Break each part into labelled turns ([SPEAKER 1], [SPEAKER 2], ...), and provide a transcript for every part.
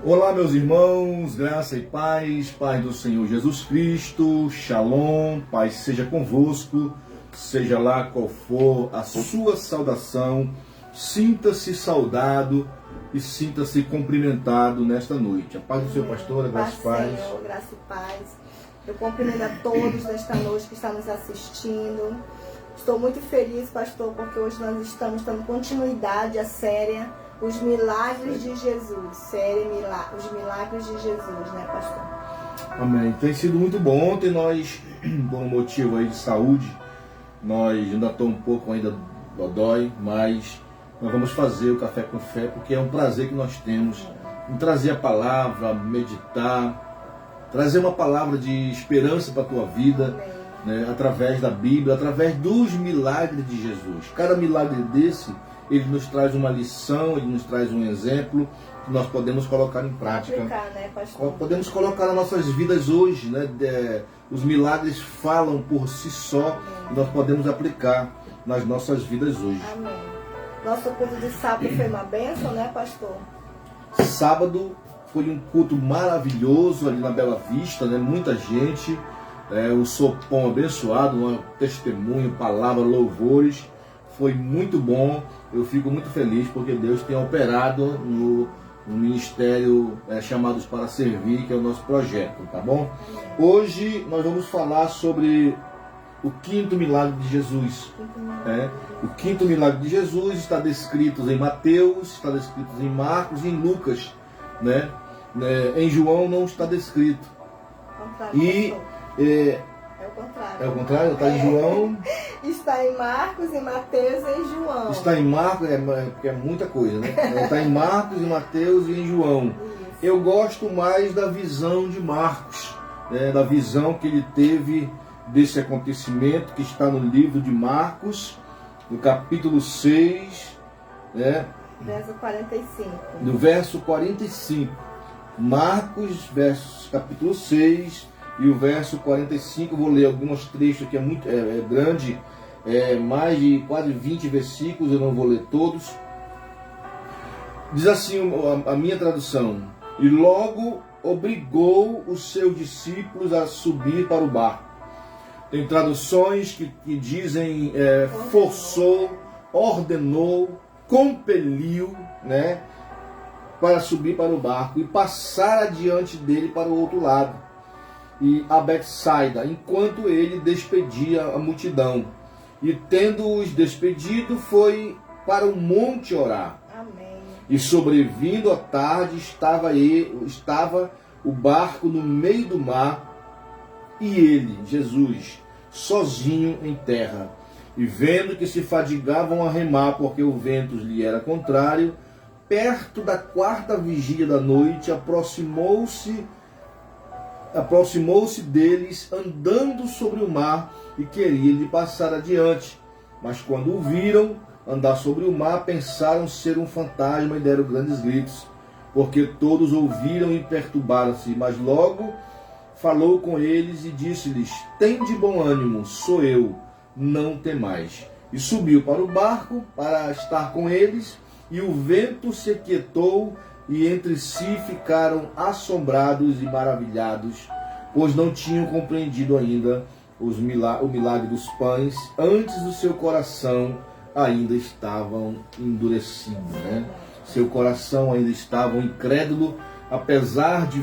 [SPEAKER 1] Olá, meus irmãos, graça e paz do Senhor Jesus Cristo, Shalom, paz seja convosco, seja lá qual for a sua saudação, sinta-se saudado e sinta-se cumprimentado nesta noite. A paz do Senhor, pastora, graça e paz.
[SPEAKER 2] Senhor, graça e paz. Eu cumprimento a todos nesta noite que estão nos assistindo. Estou muito feliz, pastor, porque hoje nós estamos dando continuidade à série Os Milagres de Jesus. Série Os Milagres de Jesus, né, pastor?
[SPEAKER 1] Amém. Tem sido muito bom. Ontem nós, por um motivo aí de saúde, nós ainda estamos um pouco ainda dodói, mas nós vamos fazer o Café com Fé, porque é um prazer que nós temos em trazer a palavra, meditar, trazer uma palavra de esperança para a tua vida, né, através da Bíblia, através dos milagres de Jesus. Cada milagre desse, ele nos traz uma lição, ele nos traz um exemplo que nós podemos colocar em prática.
[SPEAKER 2] Aplicar, né, pastor?
[SPEAKER 1] Podemos colocar nas nossas vidas hoje, né? Os milagres falam por si só e nós podemos aplicar nas nossas vidas hoje.
[SPEAKER 2] Amém. Nosso culto de sábado foi uma bênção, né, pastor?
[SPEAKER 1] Sábado foi um culto maravilhoso ali na Bela Vista, né? Muita gente, o sopão abençoado, um testemunho, palavra, louvores. Foi muito bom. Eu fico muito feliz porque Deus tem operado no ministério Chamados para Servir, que é o nosso projeto, tá bom? Hoje nós vamos falar sobre o quinto milagre de Jesus. O quinto milagre de Jesus está descrito em Mateus, está descrito em Marcos e em Lucas, né? Em João não está descrito. E
[SPEAKER 2] é o contrário.
[SPEAKER 1] É o contrário? Está em João.
[SPEAKER 2] Está em Marcos, em Mateus e em João.
[SPEAKER 1] Está em Marcos, porque é muita coisa, né? Está em Marcos, em Mateus e em João.
[SPEAKER 2] Isso.
[SPEAKER 1] Eu gosto mais da visão de Marcos, né? Da visão que ele teve desse acontecimento que está no livro de Marcos, no capítulo 6, né?
[SPEAKER 2] Verso 45.
[SPEAKER 1] No verso 45. Marcos, capítulo 6 e o verso 45. Eu vou ler alguns trechos que é muito grande, mais de quase 20 versículos, eu não vou ler todos. Diz assim a minha tradução: e logo obrigou os seus discípulos a subir para o barco. Tem traduções que dizem forçou, ordenou, compeliu, né, para subir para o barco e passar adiante dele para o outro lado, e a Betsaida, enquanto ele despedia a multidão. E tendo-os despedido, foi para o monte orar.
[SPEAKER 2] Amém.
[SPEAKER 1] E sobrevindo a tarde, estava o barco no meio do mar, e ele, Jesus, sozinho em terra. E vendo que se fadigavam a remar, porque o vento lhe era contrário, perto da quarta vigília da noite, aproximou-se deles, andando sobre o mar, e queria lhe passar adiante. Mas quando o viram andar sobre o mar, pensaram ser um fantasma e deram grandes gritos, porque todos ouviram e perturbaram-se. Mas logo falou com eles e disse-lhes: tende bom ânimo, sou eu, não temais. E subiu para o barco para estar com eles, e o vento se aquietou, e entre si ficaram assombrados e maravilhados, pois não tinham compreendido ainda o milagre dos pães, antes do seu coração ainda estavam endurecidos, né? Seu coração ainda estava incrédulo, apesar de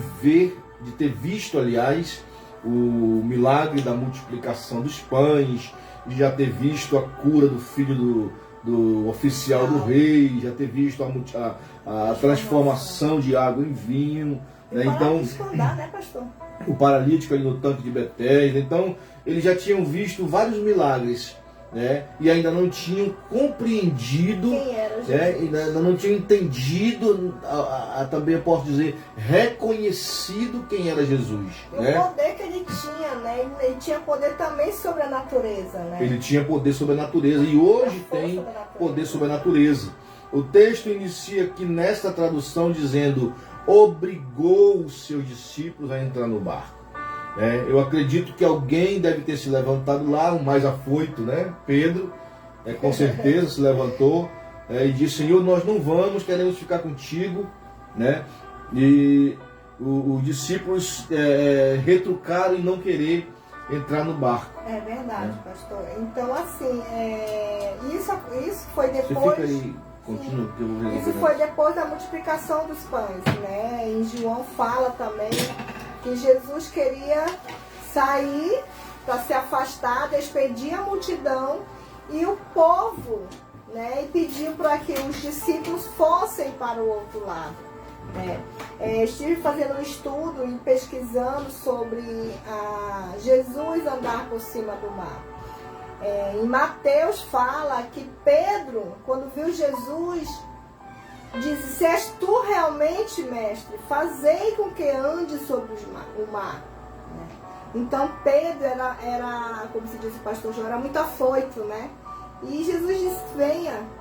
[SPEAKER 1] ter visto, aliás, o milagre da multiplicação dos pães, de já ter visto a cura do filho do oficial do rei, já ter visto a transformação de água em vinho, né? Então,
[SPEAKER 2] né, pastor?
[SPEAKER 1] O paralítico ali no tanque de Betesda. Então, eles já tinham visto vários milagres, né? E ainda não tinham compreendido
[SPEAKER 2] quem era Jesus,
[SPEAKER 1] né? E ainda não tinham entendido, também eu posso dizer, reconhecido quem era Jesus,
[SPEAKER 2] e
[SPEAKER 1] né?
[SPEAKER 2] o poder que ele tinha, né? Ele tinha poder também sobre a natureza, né?
[SPEAKER 1] Ele tinha poder sobre a natureza, e hoje tem poder sobre a natureza. O texto inicia aqui nesta tradução dizendo: obrigou os seus discípulos a entrar no barco. Eu acredito que alguém deve ter se levantado lá, o mais afoito, né? Pedro, com certeza se levantou e disse: Senhor, nós não vamos, queremos ficar contigo, né? E os discípulos retrucaram em não querer entrar no barco.
[SPEAKER 2] É verdade, pastor. Então, assim, isso foi depois...
[SPEAKER 1] Você fica aí, continua, que eu vou
[SPEAKER 2] Isso foi depois da multiplicação dos pães, né? Em João fala também que Jesus queria sair para se afastar, despedir a multidão e o povo, né? E pediu para que os discípulos fossem para o outro lado. Né? Estive fazendo um estudo e pesquisando sobre Jesus andar por cima do mar. Em Mateus fala que Pedro, quando viu Jesus, disse: se és tu realmente, mestre, fazei com que ande sobre o mar. Então Pedro era, como se diz o pastor João, era muito afoito, né? E Jesus disse: venha.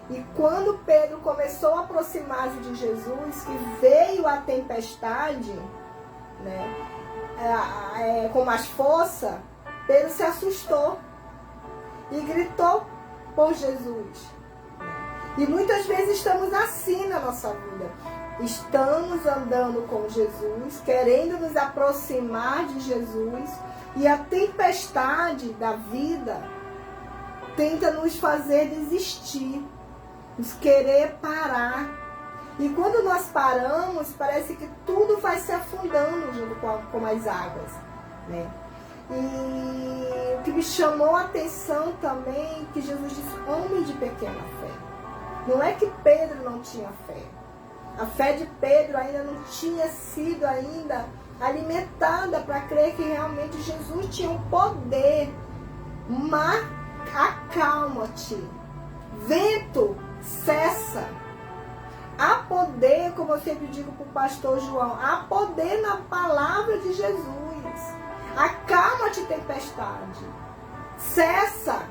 [SPEAKER 2] E quando Pedro começou a aproximar-se de Jesus, que veio a tempestade, né, com mais força, Pedro se assustou e gritou por Jesus. E muitas vezes estamos assim na nossa vida. Estamos andando com Jesus, querendo nos aproximar de Jesus, e a tempestade da vida tenta nos fazer desistir, nos querer parar. E quando nós paramos, parece que tudo vai se afundando junto com as águas, né? E o que me chamou a atenção também, que Jesus disse: homem de pequena fé. Não é que Pedro não tinha fé. A fé de Pedro ainda não tinha sido ainda alimentada para crer que realmente Jesus tinha o poder. Mar, acalma-te. Vento, cessa. Há poder, como eu sempre digo para o pastor João, há poder na palavra de Jesus. Acalma-te, tempestade. Cessa.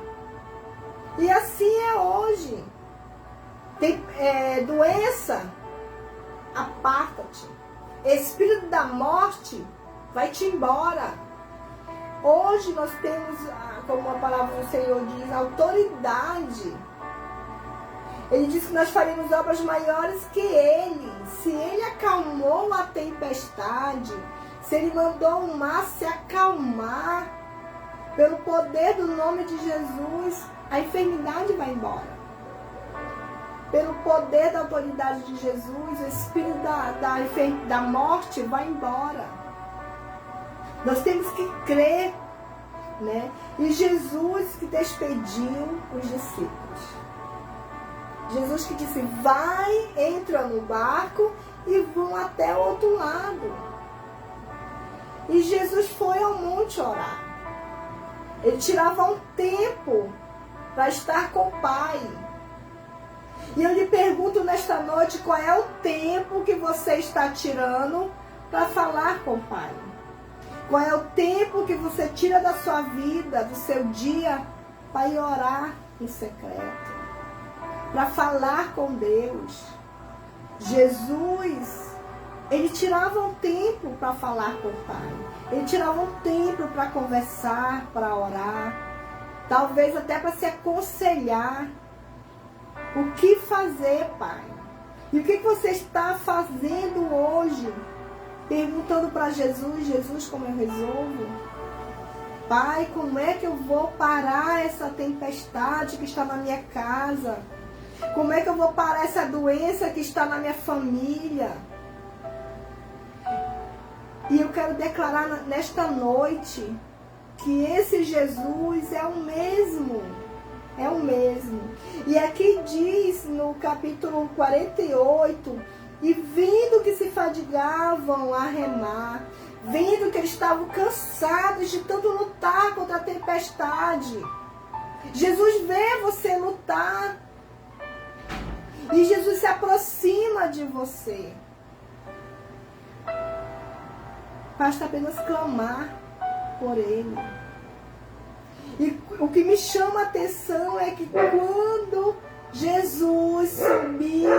[SPEAKER 2] E assim é hoje. Tem doença, aparta-te. Espírito da morte, vai-te embora. Hoje nós temos, como a palavra do Senhor diz, autoridade. Ele diz que nós faremos obras maiores que Ele. Se Ele acalmou a tempestade, se Ele mandou o mar se acalmar, pelo poder do nome de Jesus, a enfermidade vai embora. Pelo poder da autoridade de Jesus, o espírito da morte vai embora. Nós temos que crer, né? E Jesus que despediu os discípulos. Jesus que disse: vai, entra no barco e vão até o outro lado. E Jesus foi ao monte orar. Ele tirava um tempo para estar com o Pai. E eu lhe pergunto nesta noite, qual é o tempo que você está tirando para falar com o Pai? Qual é o tempo que você tira da sua vida, do seu dia, para ir orar em secreto? Para falar com Deus? Jesus, Ele tirava um tempo para falar com o Pai. Ele tirava um tempo para conversar, para orar. Talvez até para se aconselhar. O que fazer, Pai? E o que você está fazendo hoje? Perguntando para Jesus: Jesus, como eu resolvo? Pai, como é que eu vou parar essa tempestade que está na minha casa? Como é que eu vou parar essa doença que está na minha família? E eu quero declarar nesta noite que esse Jesus é o mesmo. É o mesmo. E aqui diz no capítulo 48, e vendo que se fadigavam a remar, vendo que eles estavam cansados de tanto lutar contra a tempestade. Jesus vê você lutar. E Jesus se aproxima de você. Basta apenas clamar por Ele. E o que me chama a atenção é que quando Jesus subiu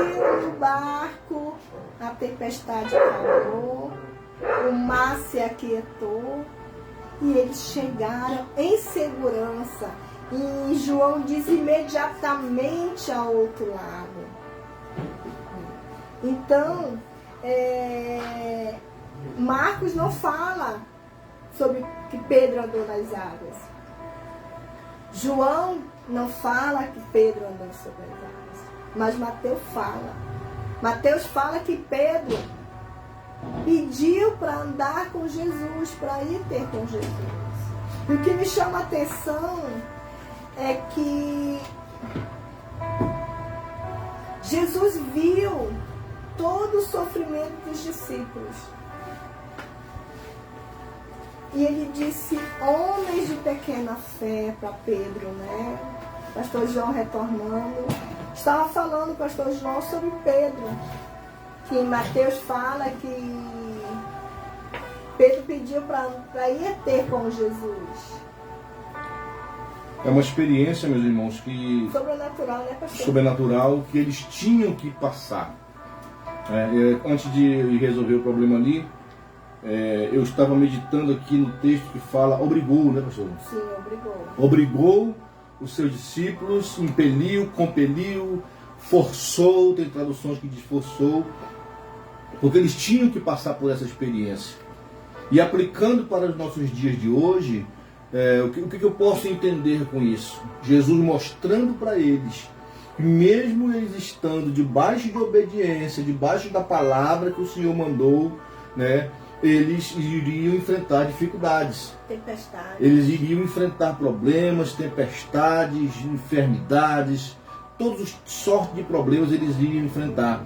[SPEAKER 2] no barco, a tempestade parou, o mar se aquietou e eles chegaram em segurança. E João diz: imediatamente ao outro lado. Então, Marcos não fala sobre que Pedro andou nas águas. João não fala que Pedro andou sobre as águas. Mas Mateus fala. Mateus fala que Pedro pediu para andar com Jesus, para ir ter com Jesus. E o que me chama a atenção é que Jesus viu todo o sofrimento dos discípulos. E ele disse, homens de pequena fé, para Pedro, né? Pastor João retornando. Estava falando, pastor João, sobre Pedro. Que em Mateus fala que Pedro pediu para ir ter com Jesus.
[SPEAKER 1] É uma experiência, meus irmãos, que
[SPEAKER 2] Sobrenatural, né, pastor?
[SPEAKER 1] sobrenatural que eles tinham que passar. Antes de resolver o problema ali, eu estava meditando aqui no texto que fala obrigou, né, pastor?
[SPEAKER 2] Sim, obrigou.
[SPEAKER 1] Obrigou os seus discípulos, impeliu, compeliu, forçou, tem traduções que diz forçou, porque eles tinham que passar por essa experiência. E aplicando para os nossos dias de hoje, o que eu posso entender com isso? Jesus mostrando para eles que mesmo eles estando debaixo de obediência, debaixo da palavra que o Senhor mandou, né, eles iriam enfrentar dificuldades.
[SPEAKER 2] Tempestade.
[SPEAKER 1] Eles iriam enfrentar problemas, tempestades, enfermidades, todas as sortes de problemas eles iriam enfrentar.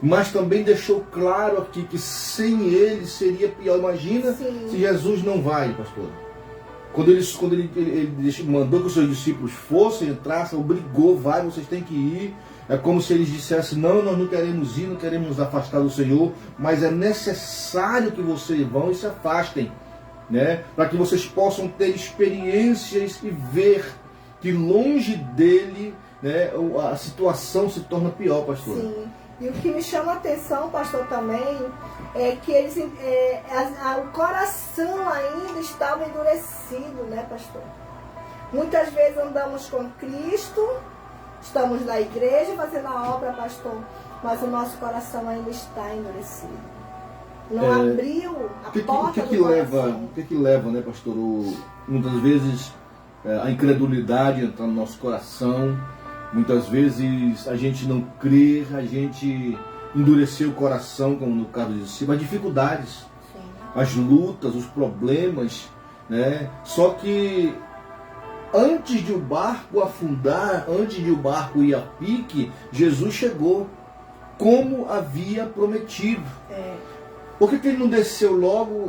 [SPEAKER 1] Mas também deixou claro aqui que sem ele seria pior. Imagina
[SPEAKER 2] Sim.
[SPEAKER 1] se Jesus não vai, pastor. Quando ele mandou que os seus discípulos fossem, entrassem, obrigou, vai, vocês têm que ir. É como se eles dissessem, não, nós não queremos ir, não queremos nos afastar do Senhor, mas é necessário que vocês vão e se afastem, né? Para que vocês possam ter experiências e ver que longe dele, né, a situação se torna pior, pastor.
[SPEAKER 2] Sim. E o que me chama a atenção, pastor, também, é que eles, o coração ainda estava endurecido, né, pastor? Muitas vezes andamos com Cristo, estamos na igreja fazendo a obra, pastor, mas o nosso coração ainda está endurecido. Não abriu a porta do coração.
[SPEAKER 1] O que leva, né, pastor, muitas vezes a incredulidade entrar no nosso coração. Muitas vezes a gente não crer, a gente endureceu o coração, como no caso de discípulos, as dificuldades,
[SPEAKER 2] Sim.
[SPEAKER 1] as lutas, os problemas, né? Só que antes de o barco afundar, antes de o barco ir a pique, Jesus chegou, como havia prometido. Por que ele não desceu logo,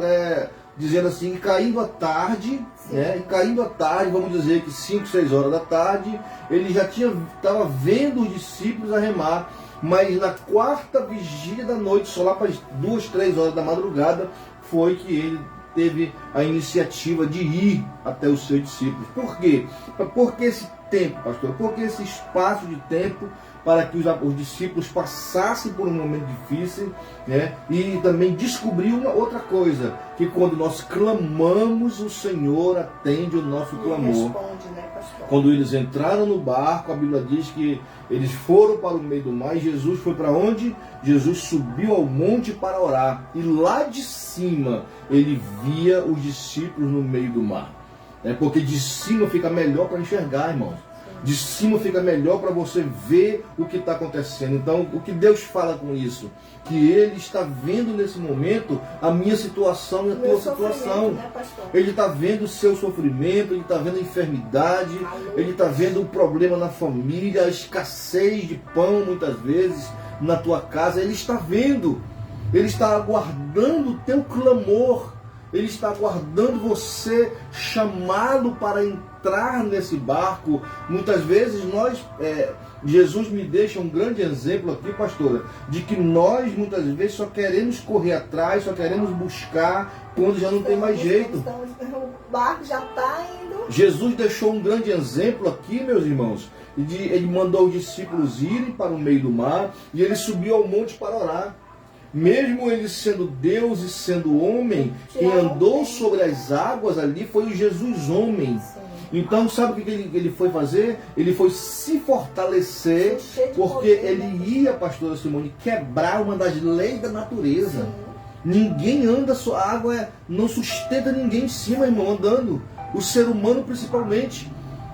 [SPEAKER 1] dizendo assim, caindo à tarde, né? E caindo à tarde, vamos dizer que 5, 6 horas da tarde, ele já estava vendo os discípulos a remar, mas na quarta vigília da noite, só lá para as 2, 3 horas da madrugada, foi que ele teve a iniciativa de ir até os seus discípulos. Por quê? Porque esse tempo, pastor, porque esse espaço de tempo para que os discípulos passassem por um momento difícil, né? E também descobrir uma outra coisa, que quando nós clamamos, o Senhor atende o nosso clamor.
[SPEAKER 2] Responde, né, pastor?
[SPEAKER 1] Quando eles entraram no barco, a Bíblia diz que eles foram para o meio do mar e Jesus foi para onde? Jesus subiu ao monte para orar. E lá de cima ele via os discípulos no meio do mar. Porque de cima fica melhor para enxergar, irmãos. De cima fica melhor para você ver o que está acontecendo. Então, o que Deus fala com isso? Que Ele está vendo nesse momento a minha situação e a tua situação.
[SPEAKER 2] Né,
[SPEAKER 1] Ele está vendo o seu sofrimento, Ele está vendo a enfermidade, Ele está vendo o problema na família, a escassez de pão muitas vezes na tua casa. Ele está vendo. Ele está aguardando o teu clamor. Ele está aguardando você chamá-lo para entrar nesse barco. Muitas vezes Jesus me deixa um grande exemplo aqui, pastora, de que nós muitas vezes só queremos correr atrás, só queremos buscar quando já não tem mais jeito.
[SPEAKER 2] O barco já está indo.
[SPEAKER 1] Jesus deixou um grande exemplo aqui, meus irmãos. Ele mandou os discípulos irem para o meio do mar e ele subiu ao monte para orar. Mesmo ele sendo Deus e sendo homem, quem andou sobre as águas ali foi o Jesus homem.
[SPEAKER 2] Sim.
[SPEAKER 1] Então, sabe o que ele foi fazer? Ele foi se fortalecer, porque ele ia, pastora Simone, quebrar uma das leis da natureza. Ninguém anda, a água não sustenta ninguém em cima, irmão, andando. O ser humano principalmente.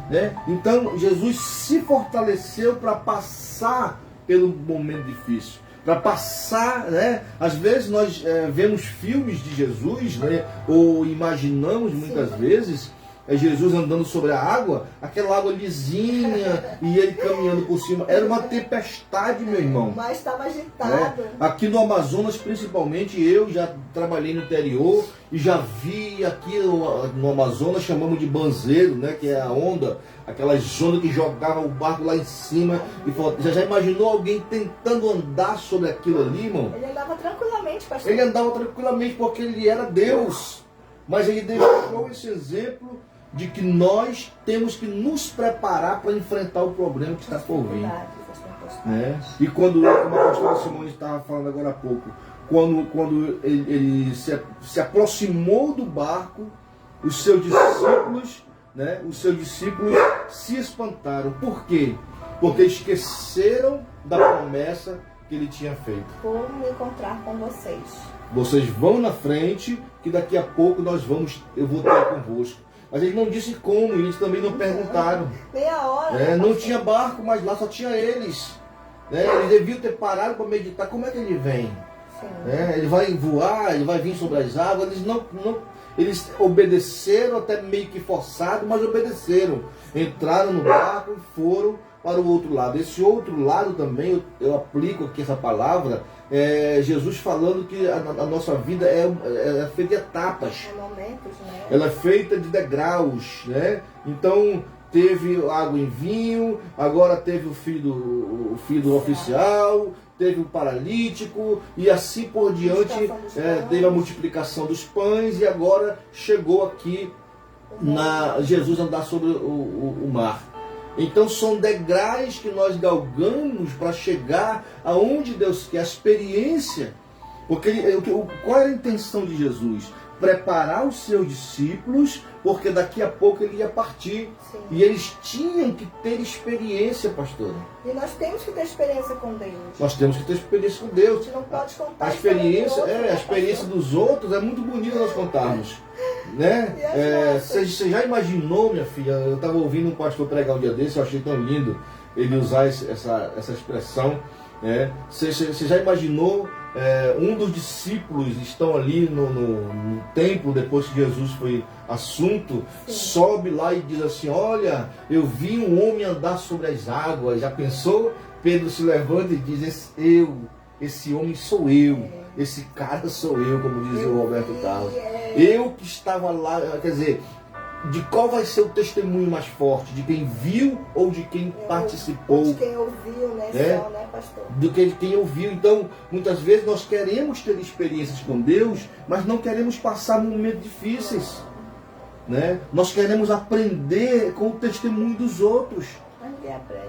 [SPEAKER 1] Né? Então Jesus se fortaleceu para passar pelo momento difícil. Para passar, né? Às vezes nós vemos filmes de Jesus, né? Ou imaginamos muitas vezes Jesus andando sobre a água, aquela água lisinha e ele caminhando por cima. Era uma tempestade, meu irmão.
[SPEAKER 2] Mas estava agitado.
[SPEAKER 1] Aqui no Amazonas, principalmente, eu já trabalhei no interior e já vi aqui no Amazonas, chamamos de banzeiro, né? Que é a onda, aquelas ondas que jogavam o barco lá em cima. E já imaginou alguém tentando andar sobre aquilo ali, irmão?
[SPEAKER 2] Ele andava tranquilamente, pastor.
[SPEAKER 1] Ele andava tranquilamente porque ele era Deus. Mas ele deixou esse exemplo de que nós temos que nos preparar para enfrentar o problema que está por vir. Né? E quando, como a pastora Simone estava falando agora há pouco, quando ele se aproximou do barco, os seus discípulos, né, se espantaram. Por quê? Porque esqueceram da promessa que ele tinha feito.
[SPEAKER 2] Vou me encontrar com vocês.
[SPEAKER 1] Vocês vão na frente, que daqui a pouco eu vou ter convosco. Mas ele não disse como, eles também não perguntaram.
[SPEAKER 2] Meia hora.
[SPEAKER 1] Não tinha barco, mas lá só tinha eles. Eles deviam ter parado para meditar. Como é que ele vem? Ele vai voar, ele vai vir sobre as águas. Eles obedeceram, até meio que forçado, mas obedeceram. Entraram no barco e foram para o outro lado. Esse outro lado também, eu aplico aqui essa palavra, Jesus falando que a nossa vida é feita de etapas.
[SPEAKER 2] Momentos, né?
[SPEAKER 1] Ela é feita de degraus, né? Então teve água em vinho, agora teve o filho do oficial, teve o paralítico e assim por diante. Teve a multiplicação dos pães e agora chegou aqui Jesus andar sobre o mar. Então são degraus que nós galgamos para chegar aonde Deus quer, a experiência. Porque qual era a intenção de Jesus? Preparar os seus discípulos, porque daqui a pouco ele ia partir.
[SPEAKER 2] Sim.
[SPEAKER 1] E eles tinham que ter experiência, pastora.
[SPEAKER 2] E nós temos que ter experiência com Deus.
[SPEAKER 1] Nós temos que ter experiência com Deus.
[SPEAKER 2] A gente não pode contar
[SPEAKER 1] A experiência dos outros é muito bonita nós contarmos. Né? Você já imaginou, minha filha? Eu estava ouvindo um pastor pregar um dia desse, eu achei tão lindo ele usar essa expressão. Você já imaginou um dos discípulos estão ali no templo depois que Jesus foi assunto? Sim. Sobe lá e diz assim: olha, eu vi um homem andar sobre as águas. Já pensou? Pedro se levanta e diz: esse homem sou eu, esse cara sou eu, como dizia o Roberto Carlos. Eu que estava lá. Quer dizer, de qual vai ser o testemunho mais forte? De quem viu ou de quem participou?
[SPEAKER 2] De quem ouviu, né, pastor?
[SPEAKER 1] De quem ouviu. Então, muitas vezes nós queremos ter experiências com Deus, mas não queremos passar momentos difíceis. Né? Nós queremos aprender com o testemunho dos outros.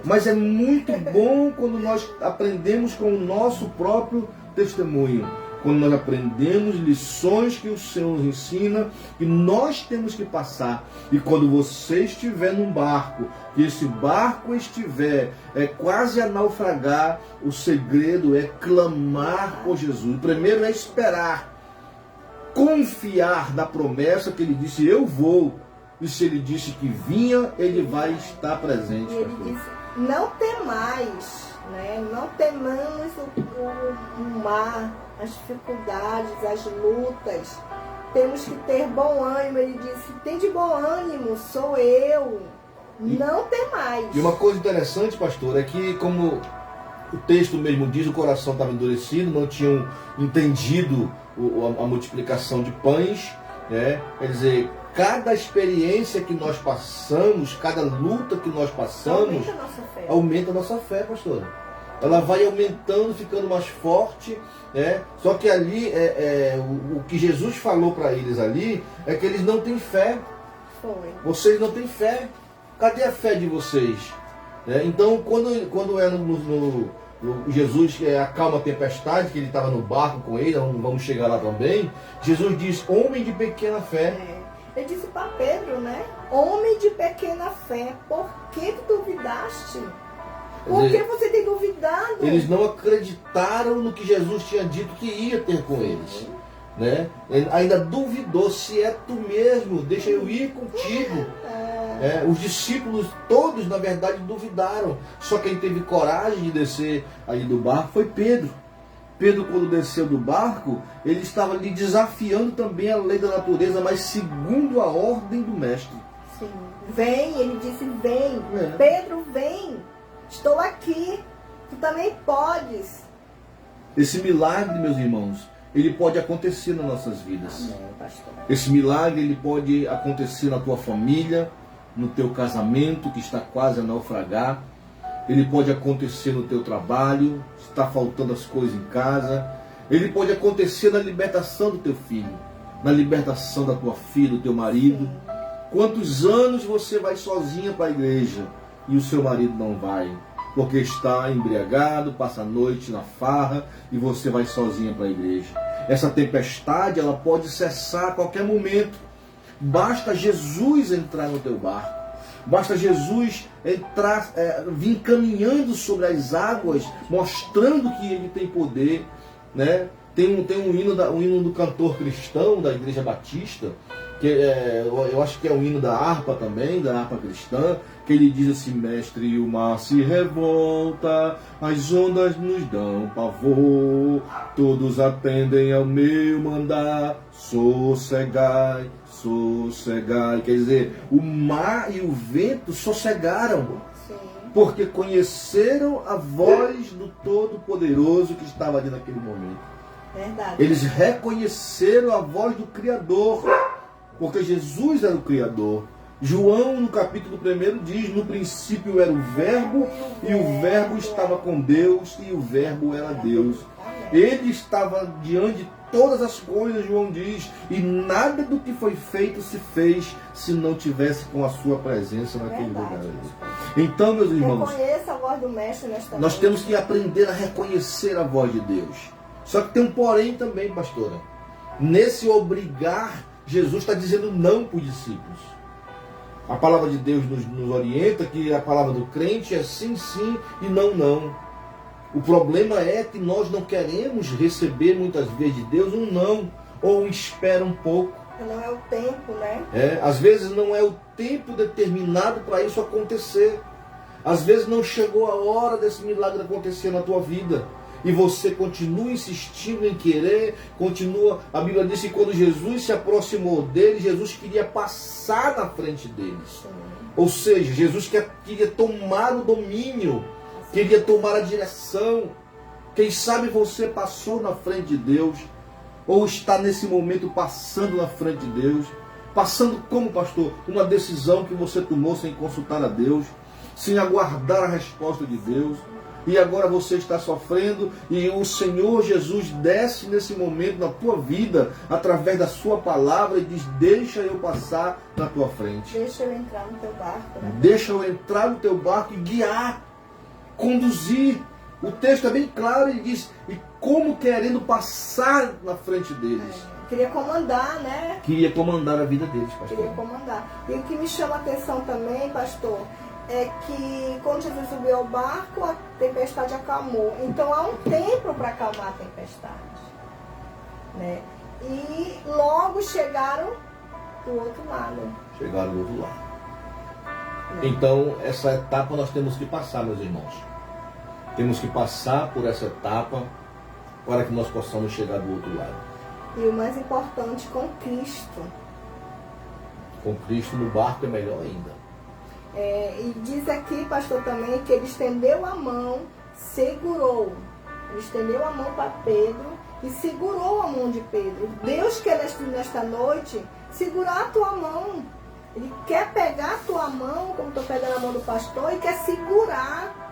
[SPEAKER 1] Mas é muito bom quando nós aprendemos com o nosso próprio testemunho. Quando nós aprendemos lições que o Senhor nos ensina, que nós temos que passar. E quando você estiver num barco, que esse barco estiver quase a naufragar, o segredo é clamar por Jesus. O primeiro é esperar, confiar na promessa que ele disse: eu vou. E se ele disse que vinha, ele vai estar presente.
[SPEAKER 2] E ele disse: não temais, né? Não temamos o mar, as dificuldades, as lutas. Temos que ter bom ânimo. Ele disse: tem de bom ânimo, sou eu. Não temais.
[SPEAKER 1] E uma coisa interessante, pastor, é que, como o texto mesmo diz, o coração estava endurecido, não tinham entendido a multiplicação de pães, né? Quer dizer, cada experiência que nós passamos, cada luta que nós passamos, aumenta a nossa fé, pastora. Ela vai aumentando, ficando mais forte, né? Só que ali, o que Jesus falou para eles ali, é que eles não têm fé. Vocês não têm fé. Cadê a fé de vocês? Então, quando Jesus acalma a tempestade, que ele estava no barco com ele, vamos chegar lá também, Jesus diz: homem de pequena fé.
[SPEAKER 2] Ele disse para Pedro, né? Homem de pequena fé, por que duvidaste? Por que você tem duvidado?
[SPEAKER 1] Eles não acreditaram no que Jesus tinha dito que ia ter com eles. né? Ele ainda duvidou: se é tu mesmo, deixa eu ir contigo. Os discípulos todos, na verdade, duvidaram. Só quem teve coragem de descer aí do barco foi Pedro. Pedro, quando desceu do barco, ele estava lhe desafiando também a lei da natureza, mas segundo a ordem do mestre.
[SPEAKER 2] Sim. Vem, ele disse: vem. Pedro, vem. Estou aqui. Tu também podes.
[SPEAKER 1] Esse milagre, meus irmãos, ele pode acontecer nas nossas vidas.
[SPEAKER 2] Amém, pastor.
[SPEAKER 1] Esse milagre, ele pode acontecer na tua família, no teu casamento que está quase a naufragar. Ele pode acontecer no teu trabalho, está faltando as coisas em casa. Ele pode acontecer na libertação do teu filho, na libertação da tua filha, do teu marido. Quantos anos você vai sozinha para a igreja e o seu marido não vai? Porque está embriagado, passa a noite na farra e você vai sozinha para a igreja. Essa tempestade, ela pode cessar a qualquer momento. Basta Jesus entrar no teu barco. Basta Jesus entrar, vir caminhando sobre as águas, mostrando que Ele tem poder, né? Tem um hino do cantor cristão da Igreja Batista, que eu acho que é o hino da harpa também, da harpa cristã, que ele diz assim: mestre, o mar se revolta, as ondas nos dão pavor, todos atendem ao meu mandar, sossegai, sossegai. Quer dizer, o mar e o vento sossegaram, porque conheceram a voz do Todo-Poderoso que estava ali naquele momento.
[SPEAKER 2] Verdade.
[SPEAKER 1] Eles reconheceram a voz do Criador, porque Jesus era o Criador. João, no capítulo 1, diz: no princípio era o Verbo, e o Verbo estava com Deus, e o Verbo era Deus. Ele estava diante de todas as coisas, João diz, e nada do que foi feito se fez se não tivesse com a sua presença naquele lugar. Então, meus irmãos,
[SPEAKER 2] reconheça a voz do mestre nesta
[SPEAKER 1] nós temos que aprender a reconhecer a voz de Deus. Só que tem um porém também, pastora. Nesse obrigar, Jesus está dizendo não para os discípulos. A palavra de Deus nos orienta que a palavra do crente é sim, sim e não, não. O problema é que nós não queremos receber muitas vezes de Deus um não, ou um espera um pouco.
[SPEAKER 2] Não é o tempo, né?
[SPEAKER 1] Às vezes não é o tempo determinado para isso acontecer. Às vezes não chegou a hora desse milagre acontecer na tua vida. E você continua insistindo em querer, continua. A Bíblia diz que quando Jesus se aproximou deles, Jesus queria passar na frente deles. Ou seja, Jesus queria tomar o domínio, queria tomar a direção. Quem sabe você passou na frente de Deus, ou está nesse momento passando na frente de Deus. Passando como, pastor? Uma decisão que você tomou sem consultar a Deus, sem aguardar a resposta de Deus. E agora você está sofrendo e o Senhor Jesus desce nesse momento na tua vida, através da sua palavra, e diz: deixa eu passar na tua frente.
[SPEAKER 2] Deixa eu entrar no teu barco. Né?
[SPEAKER 1] Deixa eu entrar no teu barco e guiar, conduzir. O texto é bem claro, ele diz: e como querendo passar na frente deles.
[SPEAKER 2] Queria comandar, né?
[SPEAKER 1] Queria comandar a vida deles, pastor.
[SPEAKER 2] Queria comandar. E o que me chama a atenção também, pastor, é que quando Jesus subiu ao barco, a tempestade acalmou. Então há um tempo para acalmar a tempestade. Né? E logo chegaram do outro lado.
[SPEAKER 1] Chegaram do outro lado. Então, essa etapa nós temos que passar, meus irmãos. Temos que passar por essa etapa para que nós possamos chegar do outro lado.
[SPEAKER 2] E o mais importante, com Cristo.
[SPEAKER 1] Com Cristo no barco é melhor ainda.
[SPEAKER 2] E diz aqui, pastor, também que ele estendeu a mão, segurou. Ele estendeu a mão para Pedro e segurou a mão de Pedro. Deus quer nesta noite segurar a tua mão. Ele quer pegar a tua mão, como estou pegando a mão do pastor, e quer segurar.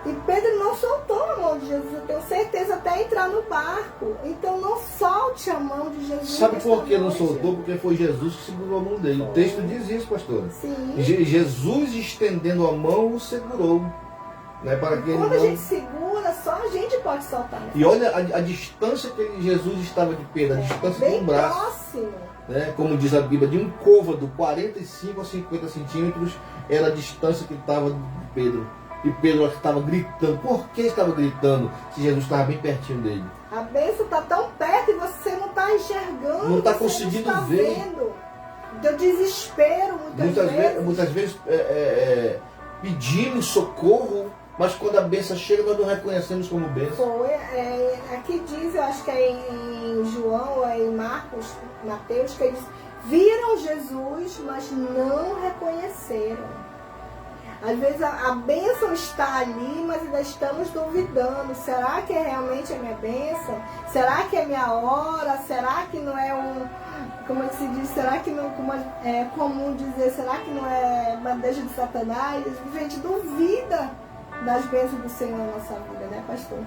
[SPEAKER 2] E Pedro não soltou a mão de Jesus, eu tenho certeza, até entrar no barco. Então não solte a mão de Jesus.
[SPEAKER 1] Sabe por que não soltou? Porque foi Jesus que segurou a mão dele. O texto diz isso, pastor.
[SPEAKER 2] Sim.
[SPEAKER 1] Jesus estendendo a mão o segurou. Né, para que
[SPEAKER 2] quando
[SPEAKER 1] ele
[SPEAKER 2] a gente segura, só a gente pode soltar. Né?
[SPEAKER 1] E olha a distância que Jesus estava de Pedro, a distância de um braço.
[SPEAKER 2] Próximo.
[SPEAKER 1] Né, como diz a Bíblia, de um côvado, 45 a 50 centímetros, era a distância que estava de Pedro. E Pedro estava gritando. Por que estava gritando se Jesus estava bem pertinho dele?
[SPEAKER 2] A bênção está tão perto e você não enxergando,
[SPEAKER 1] não está
[SPEAKER 2] você
[SPEAKER 1] conseguindo
[SPEAKER 2] não está
[SPEAKER 1] ver.
[SPEAKER 2] vendo. Teu desespero,
[SPEAKER 1] Muitas vezes pedimos socorro, mas quando a bênção chega, nós não reconhecemos como bênção.
[SPEAKER 2] Aqui diz, eu acho que é em João, ou é em Mateus, que eles viram Jesus, mas não reconheceram. Às vezes a bênção está ali, mas ainda estamos duvidando. Será que é realmente a minha bênção? Será que é minha hora? Será que não é como é que se diz? Será que não, como é comum dizer, será que não é bandeja de Satanás? A gente duvida das bênçãos do Senhor na nossa vida, né, pastor?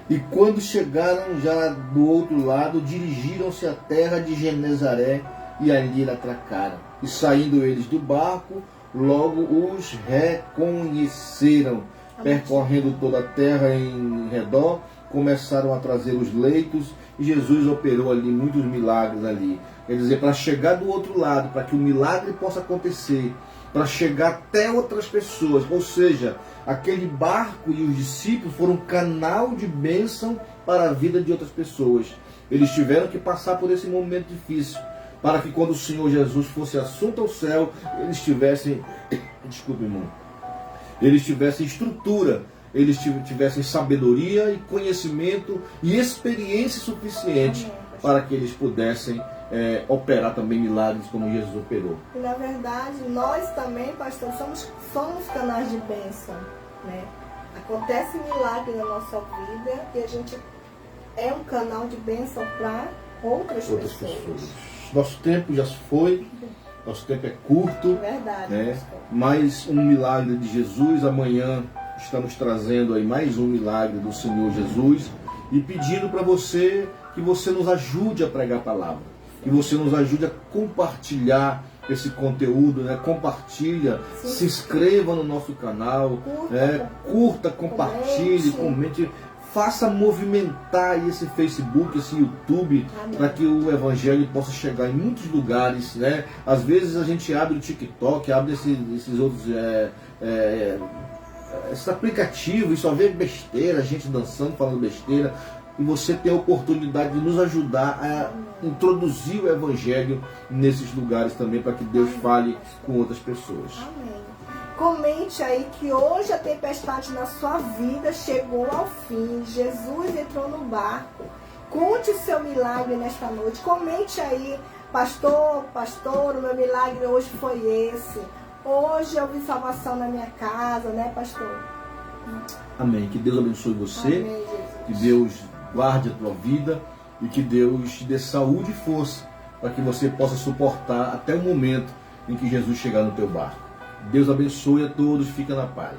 [SPEAKER 1] E quando chegaram já do outro lado, dirigiram-se à terra de Genezaré e ali atracaram. E saindo eles do barco, logo os reconheceram. Percorrendo toda a terra em redor, começaram a trazer os leitos e Jesus operou ali muitos milagres ali. Quer dizer, para chegar do outro lado, para que o milagre possa acontecer, para chegar até outras pessoas, ou seja, aquele barco e os discípulos foram canal de bênção para a vida de outras pessoas. Eles tiveram que passar por esse momento difícil, para que quando o Senhor Jesus fosse assunto ao céu, eles tivessem, desculpe, irmão, eles tivessem estrutura, eles tivessem sabedoria e conhecimento e experiência suficiente para que eles pudessem operar também milagres como Jesus operou.
[SPEAKER 2] E na verdade, nós também, pastor, somos canais de bênção, né? Acontece milagre na nossa vida e a gente é um canal de bênção para outras pessoas.
[SPEAKER 1] Nosso tempo já se foi, nosso tempo é curto.
[SPEAKER 2] Verdade,
[SPEAKER 1] né? Mais um milagre de Jesus. Amanhã estamos trazendo aí mais um milagre do Senhor Jesus e pedindo para você que você nos ajude a pregar a palavra, que você nos ajude a compartilhar esse conteúdo, né? Compartilha, se inscreva no nosso canal, curta, compartilhe, comente, faça movimentar esse Facebook, esse YouTube, para que o Evangelho possa chegar em muitos lugares, né? Às vezes a gente abre o TikTok, abre esses outros esses aplicativos e só vê besteira, gente dançando, falando besteira. E você tem a oportunidade de nos ajudar a introduzir o Evangelho nesses lugares também, para que Deus fale com outras pessoas.
[SPEAKER 2] Amém. Comente aí que hoje a tempestade na sua vida chegou ao fim. Jesus entrou no barco. Conte o seu milagre nesta noite. Comente aí, pastor, o meu milagre hoje foi esse. Hoje eu vi salvação na minha casa, né, pastor?
[SPEAKER 1] Amém. Que Deus abençoe você.
[SPEAKER 2] Amém, Jesus.
[SPEAKER 1] Que Deus guarde a tua vida e que Deus te dê saúde e força para que você possa suportar até o momento em que Jesus chegar no teu barco. Deus abençoe a todos, fica na paz.